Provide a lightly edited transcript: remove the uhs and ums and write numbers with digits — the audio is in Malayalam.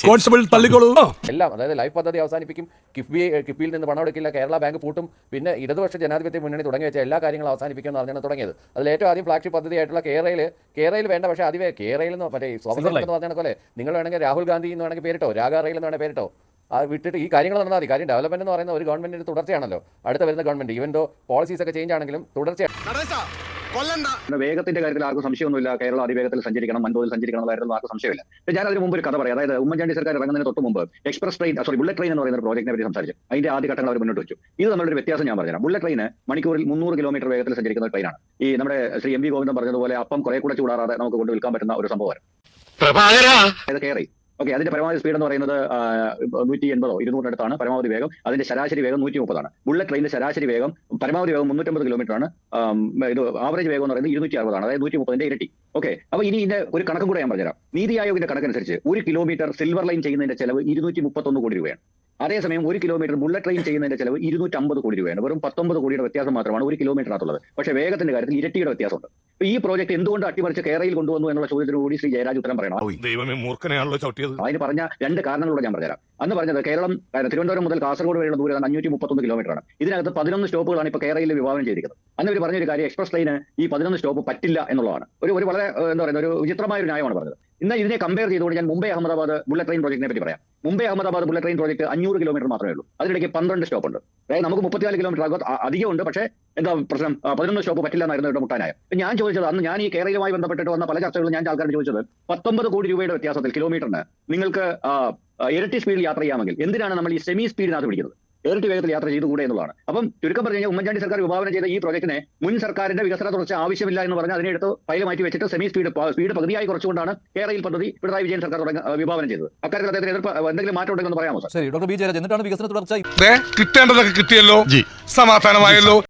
കോൺസ്റ്റബിൾ തള്ളിക്കോളൂ. എല്ലാം, അതായത് ലൈഫ് പദ്ധതി അവസാനിപ്പിക്കും, കിഫ്ബിയിൽ നിന്ന് പണം എടുക്കില്ല, കേരള ബാങ്ക് പൂട്ടും, പിന്നെ ഇടതുപക്ഷ ജനാധിപത്യ മുന്നണി തുടങ്ങി വെച്ച എല്ലാ കാര്യങ്ങളും അവസാനിപ്പിക്കുമെന്ന് പറഞ്ഞാണ് തുടങ്ങിയത്. അതിൽ ഏറ്റവും ആദ്യം ഫ്ലാഗ്ഷിപ്പ് പദ്ധതിയായിട്ടുള്ള കേരളയിൽ വേണ്ട, പക്ഷേ ആദ്യമേ കേരളയിൽ നിന്ന് മറ്റേ സ്വാതന്ത്ര്യം എന്ന് പറഞ്ഞ പോലെ നിങ്ങൾ വേണമെങ്കിൽ രാഹുൽ ഗാന്ധി എന്ന് വേണമെങ്കിൽ പേരിട്ടോ, രാഗ റെയിൽ എന്ന് വേണമെങ്കിൽ പേരിട്ടോ, വിട്ടിട്ട് ഈ കാര്യങ്ങൾ നടന്നാൽ മതി. കാര്യം ഡെവലപ്മെന്റ് എന്ന് പറയുന്ന ഒരു ഗവൺമെന്റിന്റെ തുടർച്ചയാണല്ലോ. അടുത്ത വരുന്ന ഗവൺമെന്റ് ഈവൻ ദോ പോളിസീസ് ഒക്കെ ചേഞ്ച് ആണെങ്കിലും തുടർച്ചയാണ്. വേഗത്തിന്റെ കാര്യത്തിൽ ആർക്കും സംശയമൊന്നുമില്ല. കേരളം അതിവേഗത്തിൽ സഞ്ചരിക്കണം, വൻതോതിൽ സഞ്ചരിക്കണം എന്ന കാര്യത്തിൽ ആർക്കും സംശയമില്ല. ഞാൻ അതിന് മുമ്പ് ഒരു കഥ പറയാം. അതായത് ഉമ്മൻചാണ്ടി സർക്കാർ ഇറങ്ങുന്നതിന് തൊട്ട് മുമ്പ് ബുള്ളറ്റ് ട്രെയിൻ എന്ന് പറയുന്ന ഒരു പ്രോജക്റ്റിനെ പറ്റി സംസാരിച്ചു. അതിന്റെ ആദ്യ ഘട്ടങ്ങൾ അവർ മുന്നോട്ട് വെച്ചു. ഇത് നമ്മളുടെ വ്യത്യാസം ഞാൻ പറഞ്ഞുതരാം. ബുള്ളറ്റ് ട്രെയിന് മണിക്കൂറിൽ 300 കിലോമീറ്റർ വേഗത്തിൽ സഞ്ചരിക്കുന്ന ട്രെയിനാണ്. ഈ നമ്മുടെ ശ്രീ എം വി ഗോവിന്ദൻ പറഞ്ഞതുപോലെ അപ്പം കുറെ കൂടെ ചൂടാറാതെ നമുക്ക് കൊണ്ട് വിൽക്കാൻ പറ്റുന്ന ഒരു സംഭവമാണ്. കയറി അതിന്റെ പരമാവധി സ്പീഡ് എന്ന് പറയുന്നത് 180 200 പരമാവധി വേഗം. അതിന്റെ ശരാശരി വേഗം 130 ബുള്ളറ്റ് ട്രെയിനിന്റെ ശരാശരി വേഗം പരമാവധി വേഗം 350 കിലോമീറ്റർ ആണ്. ഇത് ആവറേജ് വേഗം എന്ന് പറയുന്നത് 260 അതായത് 130 ഇരട്ടി. അപ്പൊ ഇനി ഇതിന്റെ ഒരു കണക്കും കൂടെ ഞാൻ പറഞ്ഞുതരാം. നീതി ആയോഗിന്റെ കണക്കനുസരിച്ച് 1 കിലോമീറ്റർ സിൽവർ ലൈൻ ചെയ്യുന്നതിന്റെ ചെലവ് 231 കോടി രൂപയാണ്. അതേസമയം 1 കിലോമീറ്റർ ബുള്ളറ്റ് ട്രെയിൻ ചെയ്യുന്നതിന്റെ ചെലവ് 250 കോടി രൂപയാണ്. വെറും 19 കോടിയുടെ വ്യത്യാസം മാത്രമാണ് 1 കിലോമീറ്ററിനകത്തുള്ളത്. പക്ഷേ വേഗത്തിന്റെ കാര്യത്തിൽ ഇരട്ടിയുടെ വ്യത്യാസമുണ്ട്. ഈ പ്രോജക്ട് എന്തുകൊണ്ട് അട്ടിമറിച്ച് കേരളയിൽ കൊണ്ടുവന്നു എന്നുള്ള ചോദ്യത്തിന് കൂടി ശ്രീ ജയരാജ് ഉത്തരം പറയണം. അതിന് പറഞ്ഞ 2 കാരണങ്ങളൂടെ ഞാൻ പറഞ്ഞുതരാം. അന്ന് പറഞ്ഞത് തിരുവനന്തപുരം മുതൽ കാസർഗോഡ് വരെയുള്ള ദൂരം 531 കിലോമീറ്ററാണ്. ഇതിനകത്ത് 11 സ്റ്റോപ്പുകളാണ് ഇപ്പോൾ കേരളയിൽ വിഭാവനം ചെയ്തിരിക്കുന്നത്. അന്ന് ഇവർ പറഞ്ഞൊരു കാര്യം, എക്സ്പ്രസ് ട്രെയിന് ഈ 11 സ്റ്റോപ്പ് പറ്റില്ല എന്നുള്ളതാണ്. ഒരു വളരെ ഒരു വിചിത്രമായ ഒരു ന്യായമാണ് പറഞ്ഞത്. എന്നാൽ ഇതിനെ കമ്പയർ ചെയ്തുകൊണ്ട് ഞാൻ മുംബൈ അഹമ്മദാബാദ് ബുള്ളറ്റ് ട്രെയിൻ പ്രോജക്റ്റിനെ പറ്റി പറയാം. Mumbai Ahmedabad bullet train project 500 kilometre മാത്രമേ ഉള്ളൂ. അതിനിടയ്ക്ക് 12 സ്റ്റോപ്പ് ഉണ്ട്. അതായത് നമുക്ക് 34 കിലോമീറ്റർ അധികമുണ്ട്. പക്ഷേ എന്താ പ്രശ്നം, 11 സ്റ്റോപ്പ് പറ്റില്ല എന്നായിരുന്നു ഇവിടെ മുട്ടാനായ. ഞാൻ ചോദിച്ചത്, അന്ന് ഞാൻ ഈ കേരളവുമായി ബന്ധപ്പെട്ടിട്ട് വന്ന പല ചർച്ചകളും ഞാൻ ആൾക്കാരോട് ചോദിച്ചത്, 19 കോടി രൂപയുടെ വ്യത്യാസത്തിൽ കിലോമീറ്ററിന് നിങ്ങൾക്ക് ഇരട്ടി സ്പീഡിൽ യാത്ര ചെയ്യാമെങ്കിൽ എന്തിനാണ് നമ്മൾ ഈ സെമി സ്പീഡിനകത്ത് പിടിക്കുന്നത്? ഇരട്ടി വേഗത്തിൽ യാത്ര ചെയ്തുകൂടെ എന്നുള്ളതാണ്. അപ്പം ചുരുക്കം പറഞ്ഞു കഴിഞ്ഞാൽ ഉമ്മൻചാണ്ടി സർക്കാർ വിഭാവനം ചെയ്ത ഈ പ്രോജക്റ്റിനെ മുൻ സർക്കാരിന്റെ വികസന തുടർച്ച ആവശ്യമില്ല എന്ന് പറഞ്ഞ് അതിനെടുത്ത് ഫയൽ മാറ്റി വെച്ചിട്ട് സെമി സ്പീഡ് പകുതിയായി കുറച്ചുകൊണ്ടാണ് കേരളയിൽ പദ്ധതി പിണറായി വിജയൻ സർക്കാർ വിഭാവനം ചെയ്തത്. അക്കാര്യത്തിൽ അദ്ദേഹത്തിന് എന്തെങ്കിലും മാറ്റം ഉണ്ടെന്ന് പറയാമോ? ശരി, ഡോക്ടർ ബി ജയരാജ്, എന്നിട്ടാണ് വികസന തുടർച്ച കിട്ടേണ്ടതൊക്കെ കിട്ടിയല്ലോ, സമാധാനമായല്ലോ.